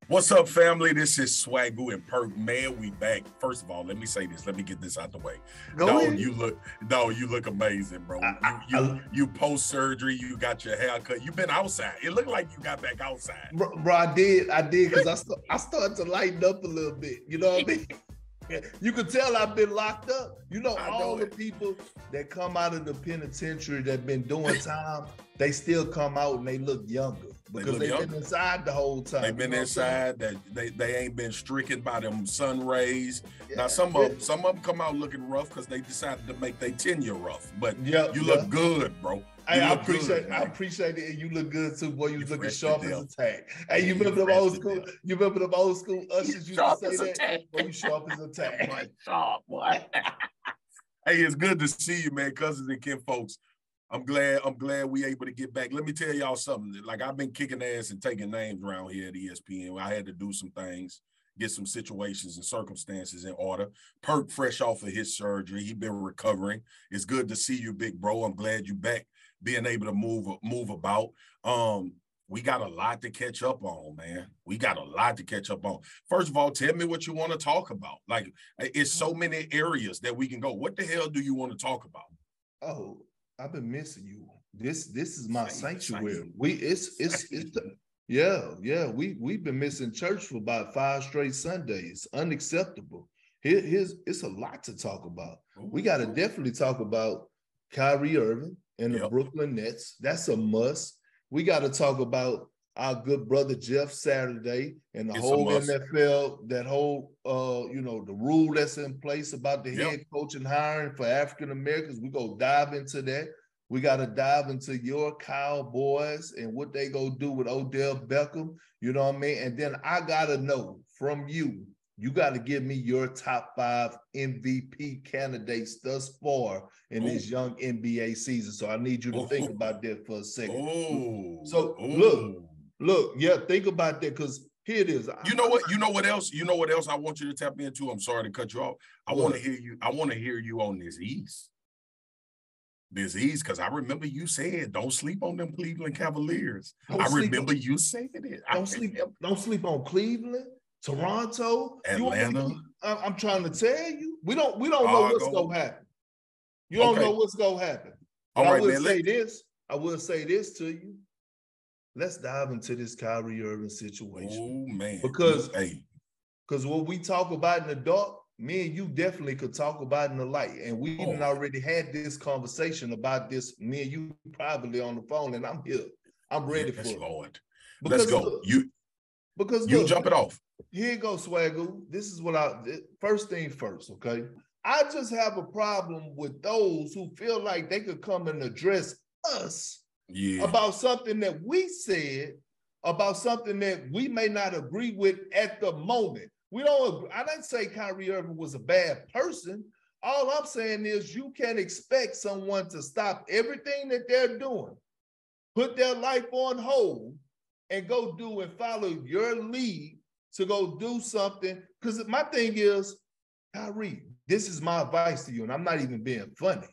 What's up, family? This is Swagu and Perk. Man, we back. First of all, let me say this. Let me get this out the way. Go ahead. You look amazing, bro. You post surgery. You got your hair cut. You been outside. It looked like you got back outside. Bro, I did because I started to lighten up a little bit. You know what I mean? You can tell I've been locked up. You know, all the people that come out of the penitentiary that been doing time, they still come out and they look younger because they've been inside the whole time. They've been inside. That they ain't been stricken by them sun rays. Yeah. Now some of them come out looking rough because they decided to make their tenure rough. But you look good, bro. Hey, I appreciate it. And you look good too, boy. You looking sharp as a tack. Hey, you remember them old school? You remember them old school ushers used to say that? Boy, you sharp as a tack. Boy, sharp, boy. Hey, it's good to see you, man, cousins and kin folks. I'm glad we able to get back. Let me tell y'all something. Like, I've been kicking ass and taking names around here at ESPN. I had to do some things, get some situations and circumstances in order. Perk fresh off of his surgery. He been recovering. It's good to see you, big bro. I'm glad you back, being able to move about. We got a lot to catch up on, man. We got a lot to catch up on. First of all, tell me what you want to talk about. Like, it's so many areas that we can go. What the hell do you want to talk about? Oh, I've been missing you. This is my sanctuary. We've been missing church for about 5 straight Sundays. Unacceptable. It's a lot to talk about. Ooh. We got to definitely talk about Kyrie Irving and the Brooklyn Nets. That's a must. We got to talk about our good brother Jeff Saturday and the whole NFL, that whole the rule that's in place about the head coach and hiring for African Americans. We go dive into that. We got to dive into your Cowboys and what they go do with Odell Beckham. You know what I mean? And then I got to know from you, you got to give me your top 5 MVP candidates thus far in this young NBA season. So I need you to think about that for a second. Think about that, because here it is. You know what else I want you to tap into? I'm sorry to cut you off. I want to hear you on this East. This East, because I remember you said, don't sleep on them Cleveland Cavaliers. I remember you saying it. Don't sleep on Cleveland. Toronto, Atlanta. I'm trying to tell you, we don't know what's gonna happen. You don't know what's gonna happen. I will say this to you. Let's dive into this Kyrie Irving situation. Oh man, because what we talk about in the dark, me and you definitely could talk about in the light, and we even already had this conversation about this. Me and you probably on the phone, and I'm here. I'm ready for it. Lord. Let's go. You jump it off. Here you go, Swagu. This is first thing first, okay? I just have a problem with those who feel like they could come and address us about something that we said, about something that we may not agree with at the moment. I didn't say Kyrie Irving was a bad person. All I'm saying is you can't expect someone to stop everything that they're doing, put their life on hold, and go do and follow your lead to go do something. Because my thing is, Kyrie, this is my advice to you, and I'm not even being funny.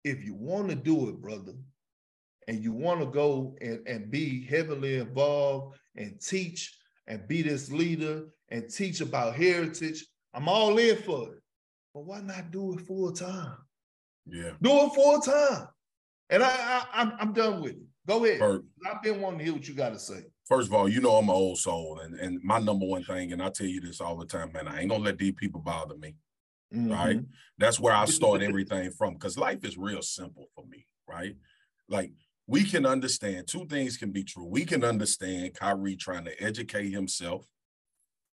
If you want to do it, brother, and you want to go and be heavily involved and teach and be this leader and teach about heritage, I'm all in for it. But why not do it full time? Yeah. Do it full time. And I'm done with it. Go ahead. I've been wanting to hear what you got to say. First of all, I'm an old soul, and my number one thing, and I tell you this all the time, man, I ain't gonna let these people bother me, right? That's where I start everything from, because life is real simple for me, right? Like, we can understand, 2 things can be true. We can understand Kyrie trying to educate himself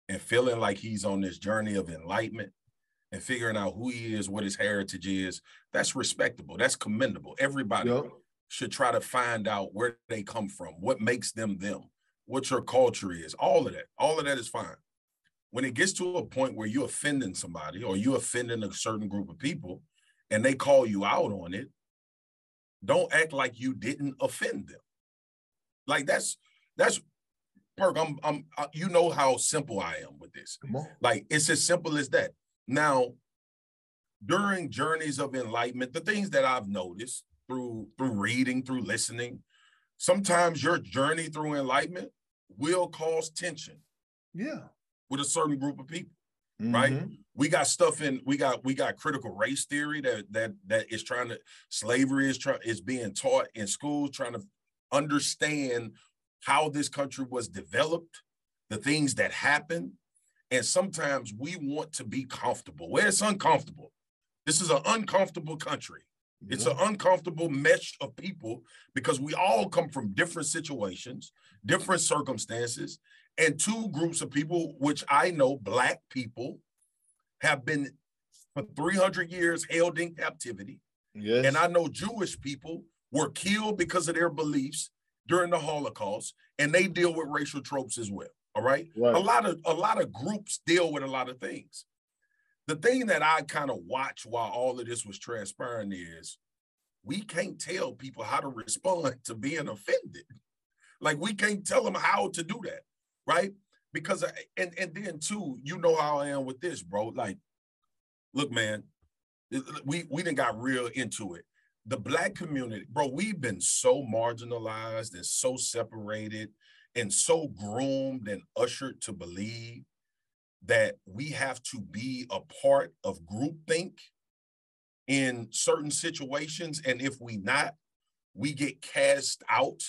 and feeling like he's on this journey of enlightenment and figuring out who he is, what his heritage is. That's respectable. That's commendable. Everybody should try to find out where they come from, what makes them them, what your culture is, all of that is fine. When it gets to a point where you're offending somebody or you're offending a certain group of people and they call you out on it, don't act like you didn't offend them. Like, that's Perk, you know how simple I am with this. Like, it's as simple as that. Now, during journeys of enlightenment, the things that I've noticed through reading, through listening, sometimes your journey through enlightenment will cause tension. Yeah. With a certain group of people, right? We got stuff we got critical race theory that is trying to, slavery is being taught in schools, trying to understand how this country was developed, the things that happen. And sometimes we want to be comfortable where it's uncomfortable. This is an uncomfortable country. Yeah. It's an uncomfortable mesh of people because we all come from different situations, different circumstances, and two groups of people, which I know, Black people, have been for 300 years held in captivity. Yes. And I know Jewish people were killed because of their beliefs during the Holocaust, and they deal with racial tropes as well. All right. Right. A lot of groups deal with a lot of things. The thing that I kind of watched while all of this was transpiring is we can't tell people how to respond to being offended. Like, we can't tell them how to do that, right? Because, and then too, you know how I am with this, bro. Like, look, man, we done got real into it. The Black community, bro, we've been so marginalized and so separated and so groomed and ushered to believe that we have to be a part of groupthink in certain situations. And if we not, we get cast out.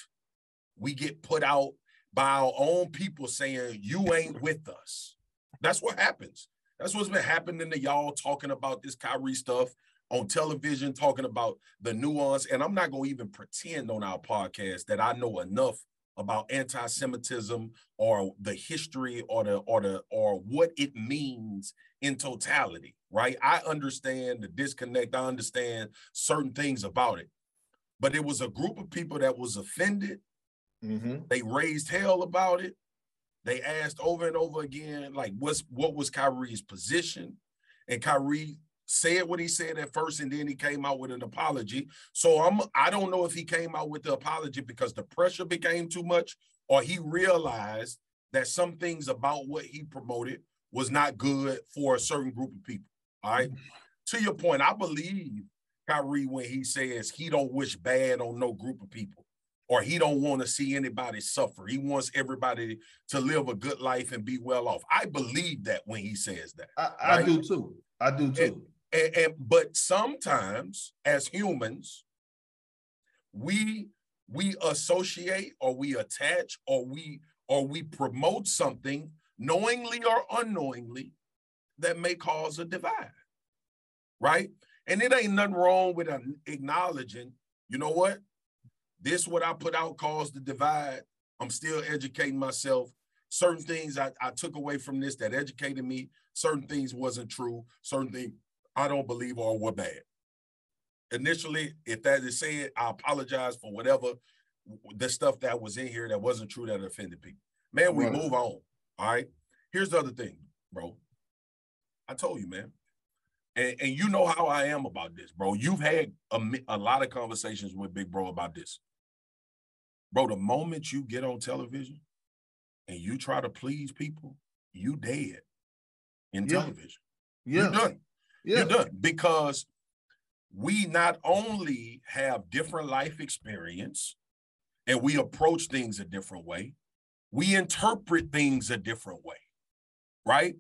We get put out by our own people saying, you ain't with us. That's what happens. That's what's been happening to y'all talking about this Kyrie stuff on television, talking about the nuance. And I'm not going to even pretend on our podcast that I know enough about anti-Semitism or the history or what it means in totality, right? I understand the disconnect. I understand certain things about it. But it was a group of people that was offended. Mm-hmm. They raised hell about it. They asked over and over again, like, what was Kyrie's position? And Kyrie said what he said at first, and then he came out with an apology. So I don't know if he came out with the apology because the pressure became too much, or he realized that some things about what he promoted was not good for a certain group of people. All right. To your point, I believe Kyrie when he says he don't wish bad on no group of people, or he don't want to see anybody suffer. He wants everybody to live a good life and be well off. I believe that when he says that. I do too. I do too. But sometimes as humans, we associate or we attach or we promote something knowingly or unknowingly that may cause a divide, right? And it ain't nothing wrong with acknowledging, you know what? This, what I put out, caused the divide. I'm still educating myself. Certain things I took away from this that educated me. Certain things wasn't true. Certain things I don't believe or were bad. Initially, if that is said, I apologize for whatever the stuff that was in here that wasn't true that offended people. Man, we move on, all right? Here's the other thing, bro. I told you, man. And you know how I am about this, bro. You've had a lot of conversations with Big Bro about this. Bro, the moment you get on television and you try to please people, you dead in television. Yeah. You're done. Yeah. You're done. Because we not only have different life experience and we approach things a different way, we interpret things a different way, right?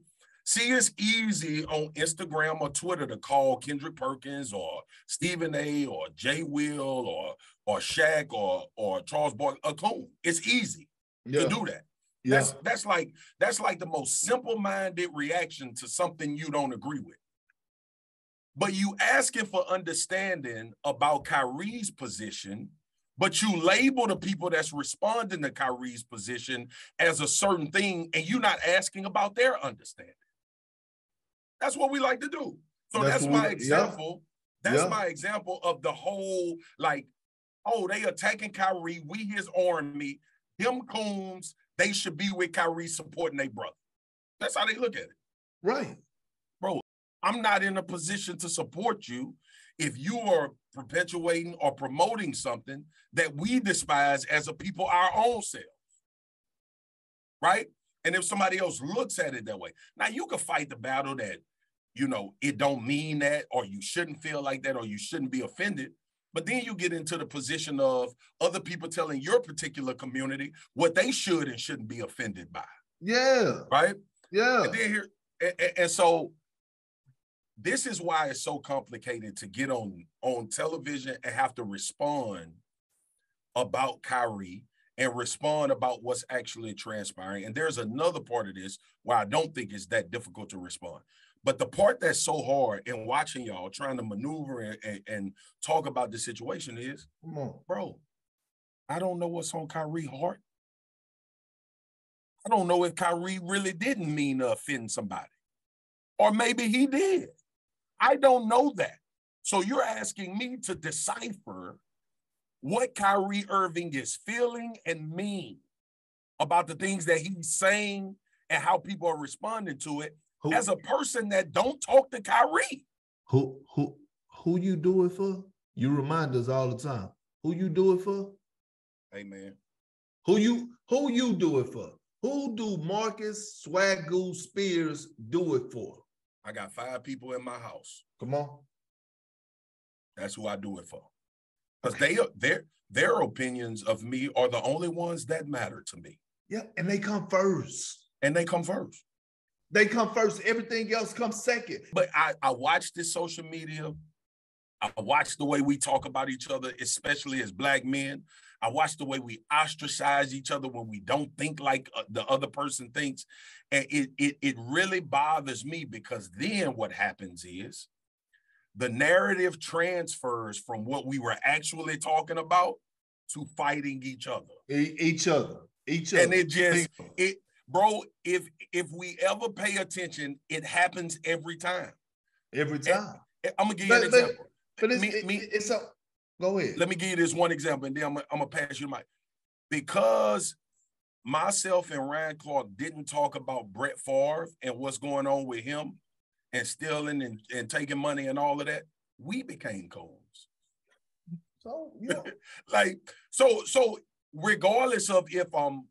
See, it's easy on Instagram or Twitter to call Kendrick Perkins or Stephen A. or Jay Will or Shaq or Charles Barkley a coon. It's easy to do that. Yeah. That's like the most simple-minded reaction to something you don't agree with. But you asking for understanding about Kyrie's position, but you label the people that's responding to Kyrie's position as a certain thing, and you're not asking about their understanding. That's what we like to do. So that's my example. Yeah. That's my example of the whole, like, oh, they attacking Kyrie. We his army. Them coons, they should be with Kyrie supporting their brother. That's how they look at it. Right. Bro, I'm not in a position to support you if you are perpetuating or promoting something that we despise as a people our own selves. Right? And if somebody else looks at it that way, now you can fight the battle that, you know, it don't mean that, or you shouldn't feel like that, or you shouldn't be offended. But then you get into the position of other people telling your particular community what they should and shouldn't be offended by. Yeah. Right? Yeah. And then and so this is why it's so complicated to get on television and have to respond about Kyrie and respond about what's actually transpiring. And there's another part of this where I don't think it's that difficult to respond. But the part that's so hard in watching y'all trying to maneuver and talk about the situation is, come on, bro, I don't know what's on Kyrie's heart. I don't know if Kyrie really didn't mean to offend somebody. Or maybe he did. I don't know that. So you're asking me to decipher what Kyrie Irving is feeling and mean about the things that he's saying and how people are responding to it as a person that don't talk to Kyrie. Who you do it for? You remind us all the time. Who you do it for? Hey, man. Who you do it for? Who do Marcus, Swagu, Spears do it for? I got 5 people in my house. Come on. That's who I do it for. Because their opinions of me are the only ones that matter to me. Yeah, and they come first. They come first. Everything else comes second. But I watch this social media. I watch the way we talk about each other, especially as Black men. I watch the way we ostracize each other when we don't think like the other person thinks. And it really bothers me, because then what happens is the narrative transfers from what we were actually talking about to fighting each other. Each other. And it just, bro, if we ever pay attention, it happens every time. Every time. I'm going to give you an example. But it's a, go ahead. Let me give you this one example, and then I'm going to pass you the mic. Because myself and Ryan Clark didn't talk about Brett Favre and what's going on with him and stealing and taking money and all of that, we became coons. So, yeah. so regardless of if I'm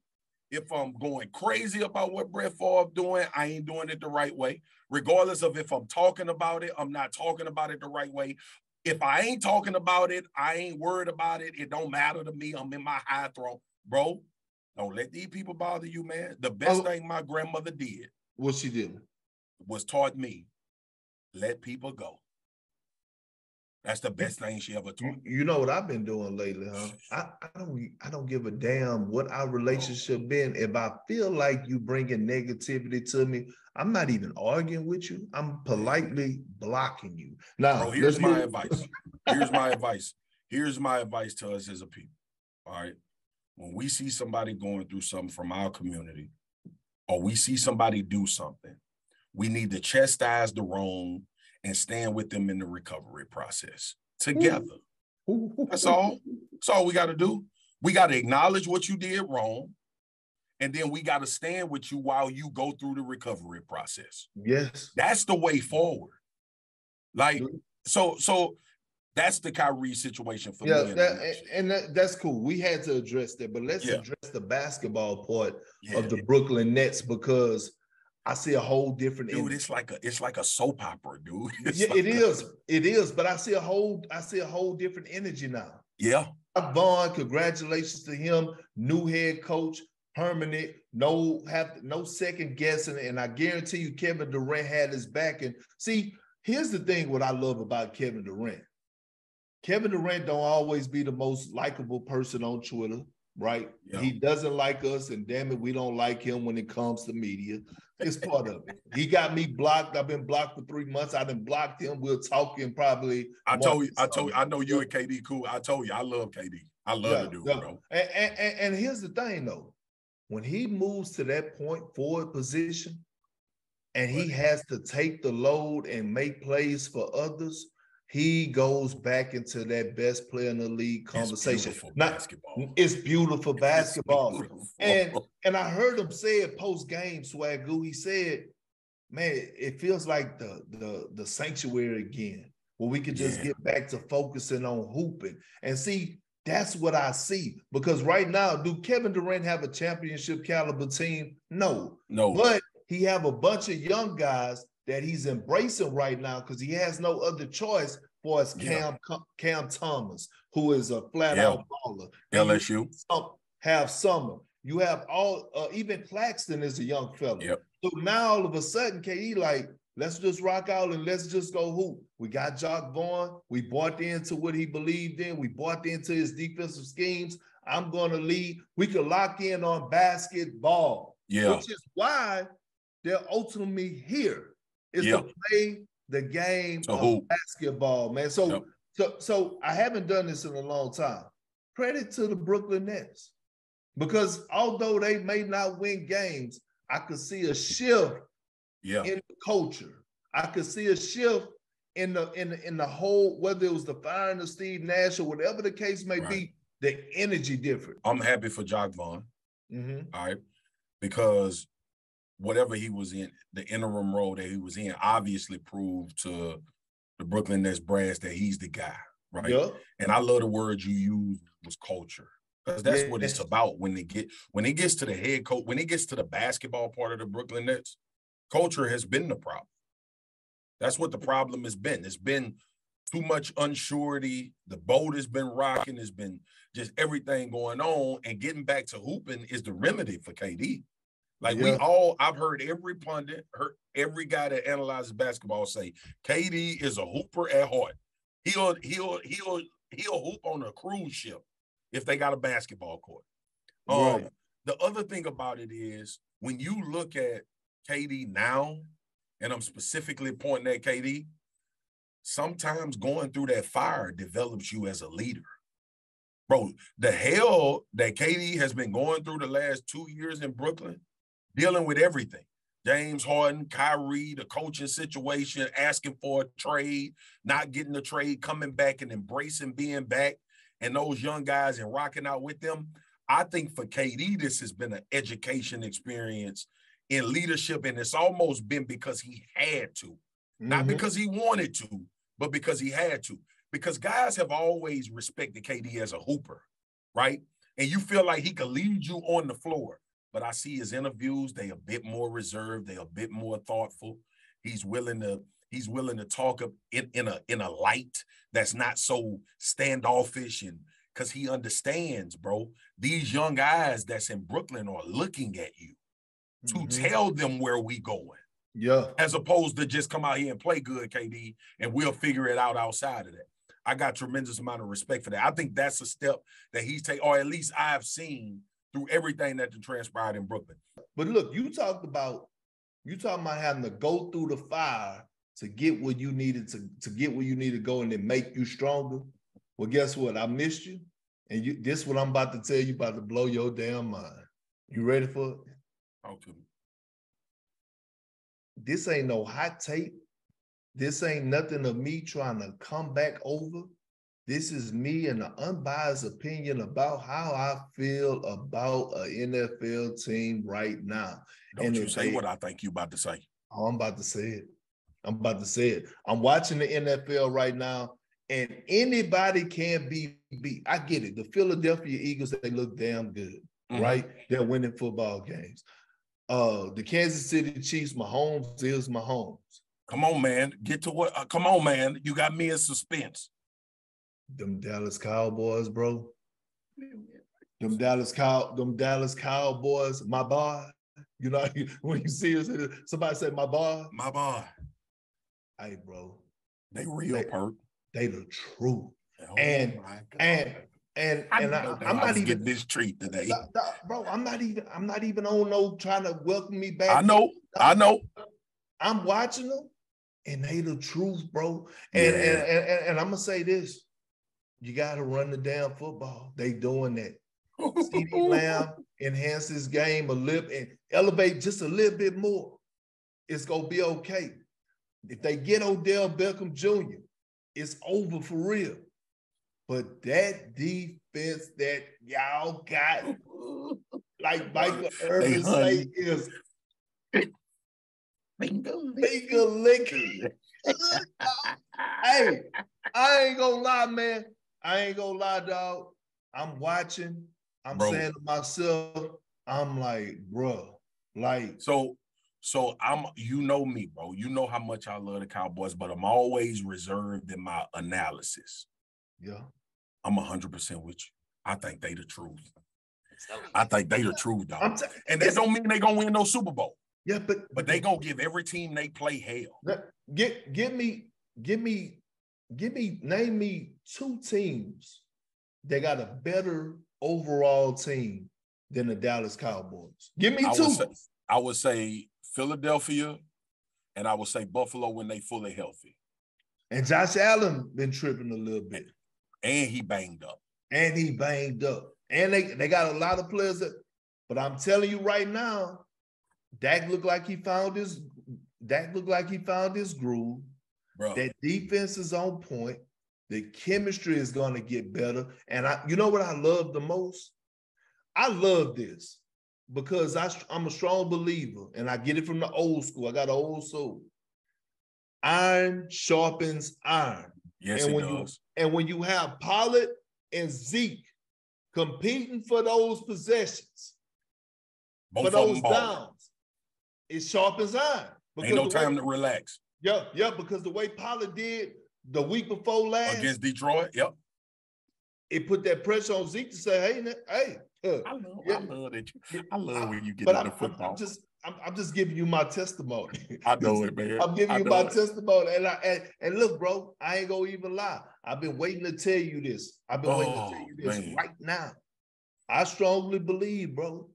going crazy about what Brett Favre doing, I ain't doing it the right way. Regardless of if I'm talking about it, I'm not talking about it the right way. If I ain't talking about it, I ain't worried about it. It don't matter to me. I'm in my high throne. Bro, don't let these people bother you, man. The best thing my grandmother did. What she did? Was taught me, let people go. That's the best thing she ever taught. You know what I've been doing lately, huh? I don't give a damn what our relationship been. If I feel like you bringing negativity to me, I'm not even arguing with you. I'm politely blocking you. Now, bro, here's my advice. Here's my advice. Here's my advice to us as a people. All right. When we see somebody going through something from our community, or we see somebody do something, we need to chastise the wrong and stand with them in the recovery process together. That's all. That's all we got to do. We got to acknowledge what you did wrong, and then we got to stand with you while you go through the recovery process. Yes. That's the way forward. Like, so that's the Kyrie situation for me. That's cool. We had to address that, but let's address the basketball part of the Brooklyn Nets, because I see a whole different dude. It's like a soap opera, dude. It is. But I see a whole different energy now. Yeah. Jacque Vaughn, congratulations to him. New head coach, permanent. No second guessing. And I guarantee you, Kevin Durant had his back. And see, here's the thing: what I love about Kevin Durant. Kevin Durant don't always be the most likable person on Twitter, right? Yeah. He doesn't like us, and damn it, we don't like him when it comes to media. It's part of it. He got me blocked. I've been blocked for 3 months. I done blocked him. We'll talk in probably. I told you, I know you and KD cool. I told you, I love KD. I love the dude, bro. And here's the thing, though. When he moves to that point forward position and he has to take the load and make plays for others, he goes back into that best player in the league conversation. It's beautiful basketball. It's beautiful. And I heard him say it post-game, Swagu. He said, man, it feels like the sanctuary again, where we could just get back to focusing on hooping. And see, that's what I see. Because right now, do Kevin Durant have a championship caliber team? No. But he have a bunch of young guys that he's embracing right now because he has no other choice far as Cam Thomas, who is a flat-out baller. LSU. Have Summer. You have all, even Claxton is a young fella. Yep. So now all of a sudden, KD like, let's just rock out and let's just go hoop. We got Jacque Vaughn. We bought into what he believed in. We bought into his defensive schemes. I'm going to lead. We could lock in on basketball, which is why they're ultimately here, is to play the game of basketball, man. So I haven't done this in a long time. Credit to the Brooklyn Nets, because although they may not win games, I could see a shift in the culture. I could see a shift in the whole, whether it was the firing of Steve Nash or whatever the case may be, the energy different. I'm happy for Jacque Vaughn, all right, because whatever he was in, the interim role that he was in, obviously proved to the Brooklyn Nets brass that he's the guy, right? Yeah. And I love the word you used was culture, because that's what it's about when it gets to the head coach, when it gets to the basketball part of the Brooklyn Nets, culture has been the problem. That's what the problem has been. It's been too much unsurety. The boat has been rocking. There's been just everything going on, and getting back to hooping is the remedy for KD. Like I've heard every pundit, every guy that analyzes basketball say KD is a hooper at heart. He'll hoop on a cruise ship if they got a basketball court. The other thing about it is, when you look at KD now, and I'm specifically pointing at KD, sometimes going through that fire develops you as a leader. Bro, the hell that KD has been going through the last 2 years in Brooklyn, dealing with everything. James Harden, Kyrie, the coaching situation, asking for a trade, not getting the trade, coming back and embracing being back, and those young guys and rocking out with them. I think for KD, this has been an education experience in leadership, and it's almost been because he had to. Not because he wanted to, but because he had to. Because guys have always respected KD as a hooper, right? And you feel like he could lead you on the floor. But I see his interviews, they a bit more reserved, they a bit more thoughtful. He's willing to talk in a light that's not so standoffish, and because he understands, bro, these young guys that's in Brooklyn are looking at you to tell them where we going. Yeah. As opposed to just come out here and play good, KD, and we'll figure it out outside of that. I got tremendous amount of respect for that. I think that's a step that he's taken, or at least I've seen through everything that transpired in Brooklyn. But look, you talking about having to go through the fire to get where you needed to get where you need to go, and then make you stronger. Well, guess what? I missed you. And this what I'm about to tell you, about to blow your damn mind. You ready for it? Okay. This ain't no hot take. This ain't nothing of me trying to come back over. This is me and an unbiased opinion about how I feel about an NFL team right now. Don't you say what I think you about to say. Oh, I'm about to say it. I'm watching the NFL right now, and anybody can be beat. I get it. The Philadelphia Eagles, they look damn good, right? They're winning football games. The Kansas City Chiefs, Mahomes is Mahomes. Come on, man. Get to what? Come on, man. You got me in suspense. Them Dallas Cowboys, bro. Them Dallas Cowboys, my boy. You know, when you see us, somebody say, my boy. My boy. Hey, bro. They real, Perk. They the truth. Oh, and I'm not even getting this treat today. Bro, I'm not even on no trying to welcome me back. I know. I'm watching them, and they the truth, bro. And I'm gonna say this. You gotta run the damn football. They doing that. CeeDee Lamb enhance his game a little and elevate just a little bit more. It's gonna be okay. If they get Odell Beckham Jr., it's over for real. But that defense that y'all got, like Michael Irving say, is finger licking. Hey, I ain't gonna lie, man. I ain't gonna lie, dog. I'm watching. I'm saying to myself, I'm like, bro, like. So So you know me, bro. You know how much I love the Cowboys, but I'm always reserved in my analysis. Yeah. I'm 100% with you. I think they the truth. I think they the truth, dog. And that don't mean they gonna win no Super Bowl. Yeah, but they gonna give every team they play hell. Name me 2 teams that got a better overall team than the Dallas Cowboys. Give me 2. I would say Philadelphia, and I would say Buffalo when they fully healthy. And Josh Allen been tripping a little bit. And he banged up. And they got a lot of players but I'm telling you right now, Dak looked like he found his groove. Bro. That defense is on point. The chemistry is going to get better. And you know what I love the most? I love this because I'm a strong believer, and I get it from the old school. I got an old soul. Iron sharpens iron. Yes, it does. And when you have Pollard and Zeke competing for those possessions, for those downs, it sharpens iron. Ain't no time to relax. Yeah, because the way Pollard did the week before last against Detroit, yep, it put that pressure on Zeke to say, "Hey, I love when you get into football." I'm just giving you my testimony. I know it, man. I'm giving you my testimony, and look, bro, I ain't gonna even lie. I've been waiting to tell you this. Right now. I strongly believe, bro,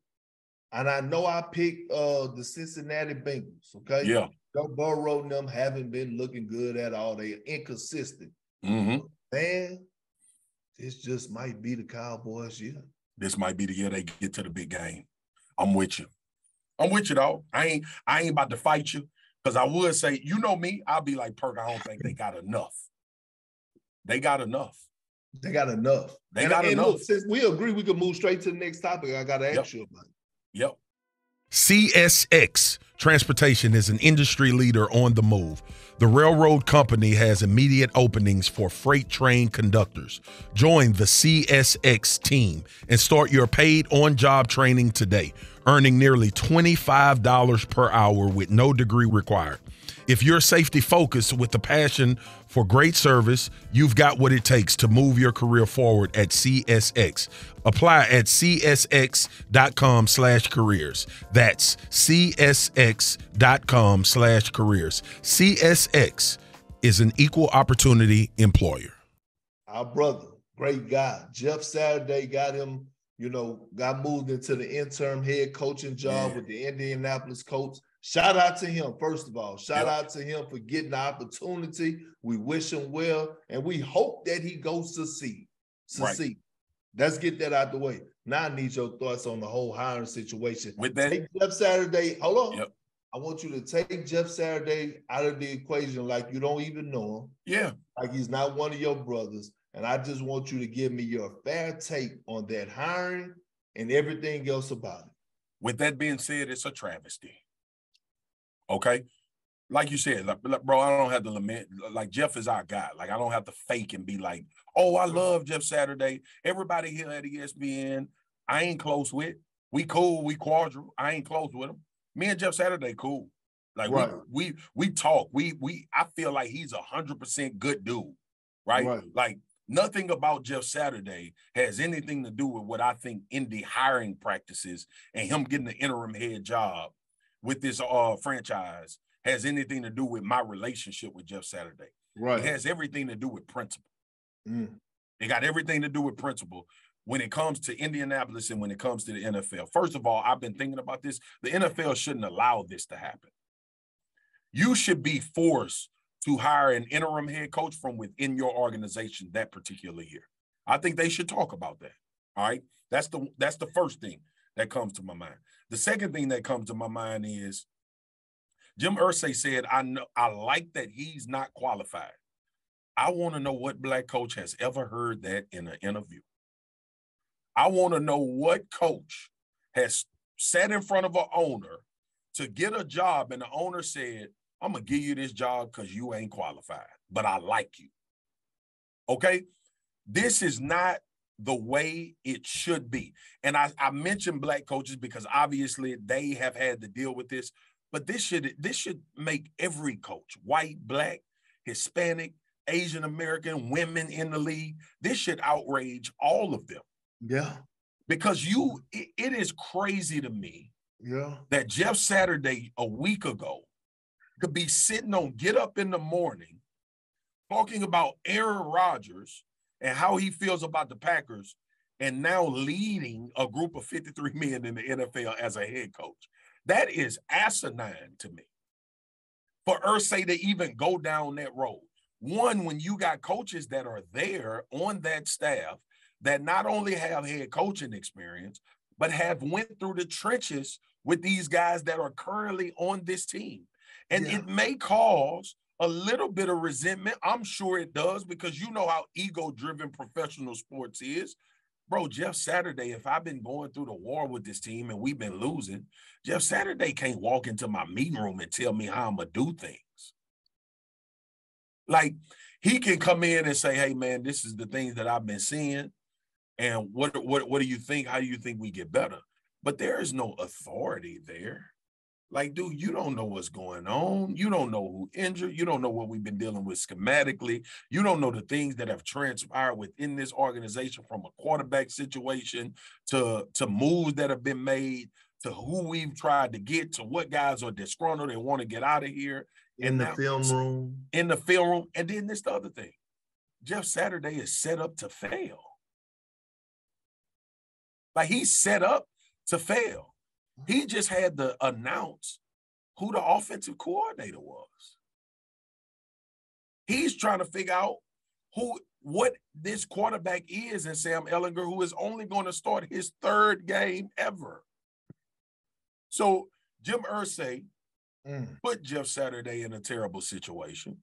and I know I picked the Cincinnati Bengals. Okay, yeah. Joe Burrow and them haven't been looking good at all. They're inconsistent. Mm-hmm. Man, this just might be the Cowboys' year. This might be the year they get to the big game. I'm with you. Dog. I ain't about to fight you because I would say, you know me, I'll be like, Perk, I don't think they got enough. They got enough. Look, since we agree, we can move straight to the next topic. I got to ask you about it. Yep. CSX Transportation is an industry leader on the move. The railroad company has immediate openings for freight train conductors. Join the CSX team and start your paid on-job training today, earning nearly $25 per hour with no degree required. If you're safety focused with a passion for great service, you've got what it takes to move your career forward at CSX. Apply at csx.com/careers. That's csx.com/careers. CSX is an equal opportunity employer. Our brother, great guy, Jeff Saturday got moved into the interim head coaching job with the Indianapolis Colts. Shout out to him, first of all. Shout out to him for getting the opportunity. We wish him well, and we hope that he goes to succeed. Right. Let's get that out the way. Now I need your thoughts on the whole hiring situation. With that, take Jeff Saturday. Hold on. Yep. I want you to take Jeff Saturday out of the equation like you don't even know him. Yeah. Like he's not one of your brothers. And I just want you to give me your fair take on that hiring and everything else about it. With that being said, it's a travesty. Okay? Like you said, bro, I don't have to lament. Like, Jeff is our guy. Like, I don't have to fake and be like, oh, I love Jeff Saturday. Everybody here at ESPN, I ain't close with. We cool, we cordial. I ain't close with him. Me and Jeff Saturday cool. Like, we talk. I feel like he's 100% good dude, right? Like, nothing about Jeff Saturday has anything to do with what I think Indy hiring practices and him getting the interim head job with this franchise has anything to do with my relationship with Jeff Saturday. Right. It has everything to do with principle. It got everything to do with principle when it comes to Indianapolis and when it comes to the NFL. First of all, I've been thinking about this. The NFL shouldn't allow this to happen. You should be forced to hire an interim head coach from within your organization that particular year. I think they should talk about that. All right. That's the first thing that comes to my mind. The second thing that comes to my mind is Jim Irsay said, I like that he's not qualified. I want to know what black coach has ever heard that in an interview. I want to know what coach has sat in front of an owner to get a job and the owner said, I'm going to give you this job because you ain't qualified, but I like you. Okay? This is not the way it should be. And I mentioned black coaches because obviously they have had to deal with this. But this should make every coach, white, black, Hispanic, Asian American, women in the league, this should outrage all of them. Yeah. Because it is crazy to me that Jeff Saturday a week ago could be sitting on Get Up in the Morning talking about Aaron Rodgers and how he feels about the Packers and now leading a group of 53 men in the NFL as a head coach. That is asinine to me. For Irsay to even go down that road. One, when you got coaches that are there on that staff that not only have head coaching experience, but have went through the trenches with these guys that are currently on this team. And it may cause a little bit of resentment. I'm sure it does, because you know how ego-driven professional sports is. Bro, Jeff Saturday, if I've been going through the war with this team and we've been losing, Jeff Saturday can't walk into my meeting room and tell me how I'm going to do things. Like, he can come in and say, hey, man, this is the things that I've been seeing. And what do you think? How do you think we get better? But there is no authority there. Like, dude, you don't know what's going on. You don't know who injured. You don't know what we've been dealing with schematically. You don't know the things that have transpired within this organization, from a quarterback situation to moves that have been made, to who we've tried to get, to what guys are disgruntled and want to get out of here. In the film room. In the film room. And then this the other thing. Jeff Saturday is set up to fail. Like, he's set up to fail. He just had to announce who the offensive coordinator was. He's trying to figure out what this quarterback is in Sam Ehlinger, who is only going to start his third game ever. So Jim Irsay put Jeff Saturday in a terrible situation.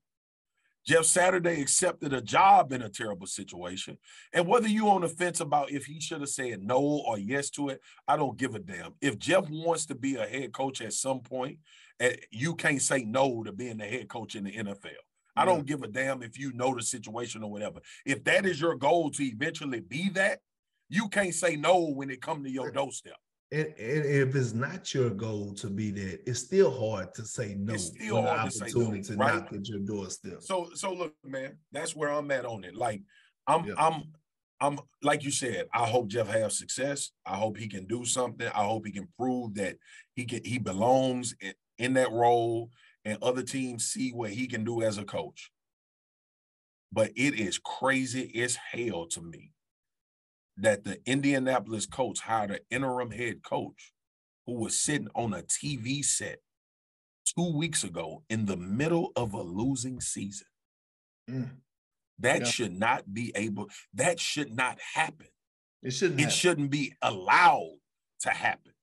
Jeff Saturday accepted a job in a terrible situation. And whether you on the fence about if he should have said no or yes to it, I don't give a damn. If Jeff wants to be a head coach at some point, you can't say no to being the head coach in the NFL. I don't give a damn if you know the situation or whatever. If that is your goal to eventually be that, you can't say no when it comes to your doorstep. And if it's not your goal to be that, it's still hard to say no. It's still hard to say no, right? Knock at your doorstep. So look, man, that's where I'm at on it. Like, I'm like you said, I hope Jeff has success. I hope he can do something. I hope he can prove that he belongs in that role, and other teams see what he can do as a coach. But it is crazy as hell to me that the Indianapolis Colts hired an interim head coach who was sitting on a TV set 2 weeks ago in the middle of a losing season. That should not be that should not happen. It shouldn't be allowed to happen.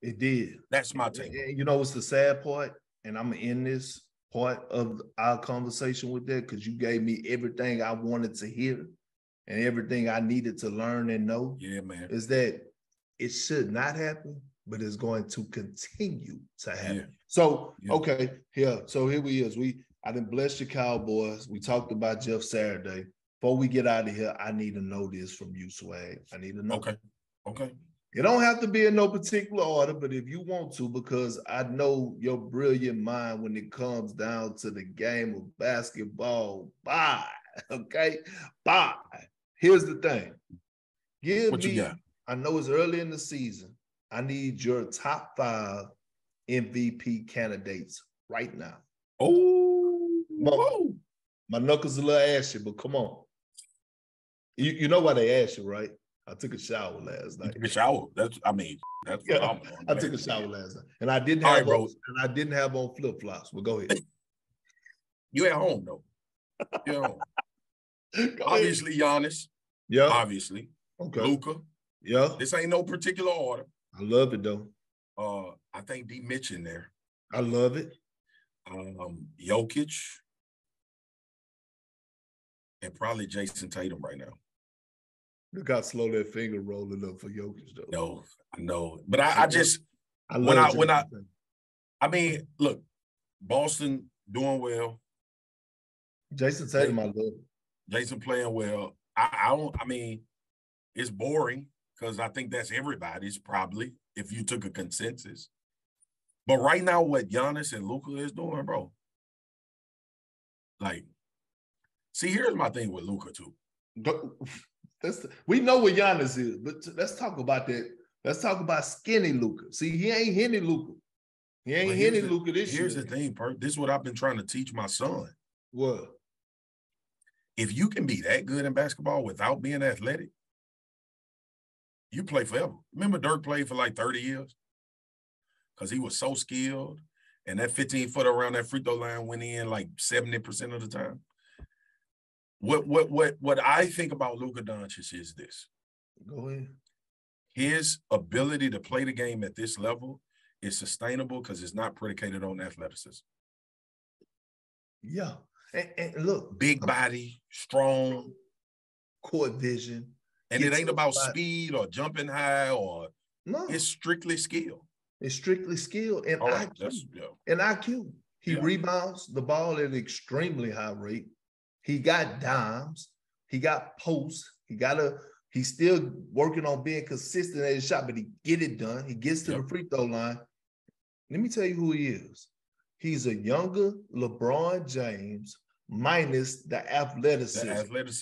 It did. That's my take. You know what's the sad part? And I'm going to end this part of our conversation with that, because you gave me everything I wanted to hear and everything I needed to learn and know. Yeah, man. Is that it should not happen, but it's going to continue to happen. Yeah. So, okay, so here we is. I done blessed the Cowboys. We talked about Jeff Saturday. Before we get out of here, I need to know this from you, Swag. I need to know. Okay. It don't have to be in no particular order, but if you want to, because I know your brilliant mind when it comes down to the game of basketball. Bye. Okay? Bye. Here's the thing. What you got? I know it's early in the season. I need your top 5 MVP candidates right now. Oh, my knuckles a little ashy, but come on. You know why they ashy, right? I took a shower last night. You took a shower? That's phenomenal. I took a shower last night, and I didn't have on flip flops. Well, go ahead. You at home though? You at home? Obviously, Giannis. Yeah. Obviously. Okay. Luka. Yeah. This ain't no particular order. I love it though. I think D Mitch in there. I love it. Jokic. And probably Jason Tatum right now. Look how slow that finger rolling up for Jokic though. No, I know. But I mean, look, Boston doing well. Jason Tatum, I love it. Jason playing well. I mean, it's boring because I think that's everybody's probably, if you took a consensus. But right now, what Giannis and Luka is doing, bro, like, see, here's my thing with Luka, too. We know what Giannis is, but let's talk about that. Let's talk about skinny Luka. See, he ain't hitting Luka. He ain't hitting Luka this year. Here's the thing, Perk. This is what I've been trying to teach my son. What? If you can be that good in basketball without being athletic, you play forever. Remember Dirk played for like 30 years? Because he was so skilled, and that 15-footer around that free throw line went in like 70% of the time. What I think about Luka Doncic is this. Go ahead. His ability to play the game at this level is sustainable because it's not predicated on athleticism. Yeah. And look. Big body, strong. Court vision. And it ain't about speed or jumping high or no. It's strictly skill. It's strictly skill and IQ. And IQ. He rebounds the ball at an extremely high rate. He got dimes. He got posts. He's still working on being consistent at his shot, but he get it done. He gets to the free throw line. Let me tell you who he is. He's a younger LeBron James minus the athleticism.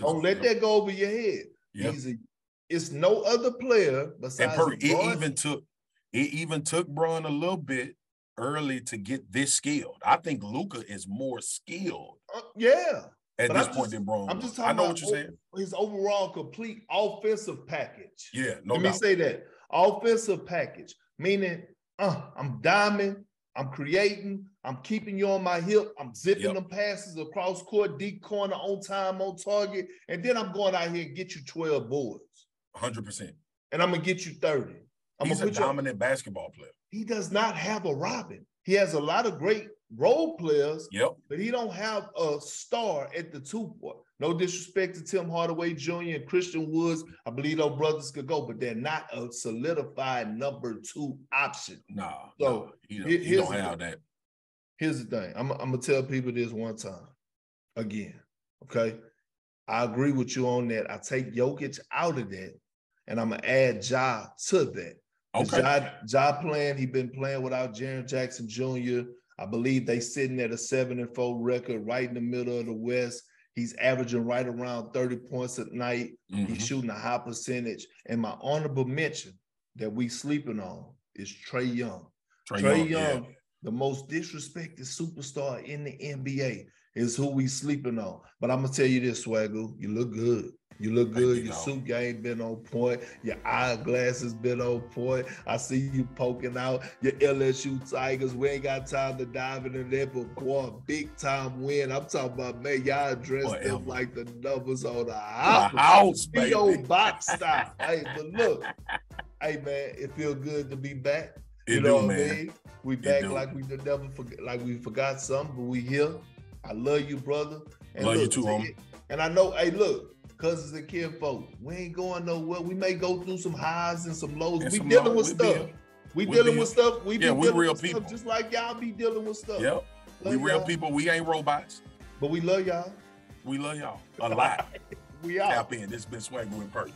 Don't let that go over your head. Yep. It's no other player besides LeBron. It even took Bron a little bit early to get this skilled. I think Luka is more skilled. At this point than Bron. I'm just talking about what you're saying. His overall complete offensive package. Yeah, no doubt. Let me say that. Offensive package, meaning I'm diming, I'm creating, I'm keeping you on my hip, I'm zipping them passes across court, deep corner, on time, on target, and then I'm going out here and get you 12 boards. 100%. And I'm going to get you 30. He's a dominant basketball player. He does not have a Robin. He has a lot of great role players, but he don't have a star at the 2-point. No disrespect to Tim Hardaway Jr. and Christian Woods. I believe those brothers could go, but they're not a solidified number 2 option. So he don't have that. Here's the thing. I'm going to tell people this one time. Again, okay? I agree with you on that. I take Jokic out of that, and I'm going to add Ja to that. Okay. Ja playing, he been playing without Jaren Jackson Jr. I believe they sitting at a 7-4 record right in the middle of the West. He's averaging right around 30 points a night. He's shooting a high percentage. And my honorable mention that we sleeping on is Trae Young. Trae Young, the most disrespected superstar in the NBA, is who we sleeping on. But I'm going to tell you this, Swagu, you look good. You look good. Your suit game been on point. Your eyeglasses been on point. I see you poking out your LSU Tigers. We ain't got time to dive into that, but boy, big time win. I'm talking about, man, y'all dressed up like the numbers on the house. Be your box style. Hey, but look, hey man, it feel good to be back. You know what I mean? We back like we never forget, like we forgot something, but we here. I love you, brother. And love you too, homie. And I know, hey, look. Cousins and kinfolk, we ain't going nowhere. We may go through some highs and some lows. We dealing with stuff. We dealing with stuff. We real people, just like y'all be dealing with stuff. Yep, we real people. We ain't robots. But we love y'all. We love y'all a lot. We out. Tap in. This has been Swagu Perk.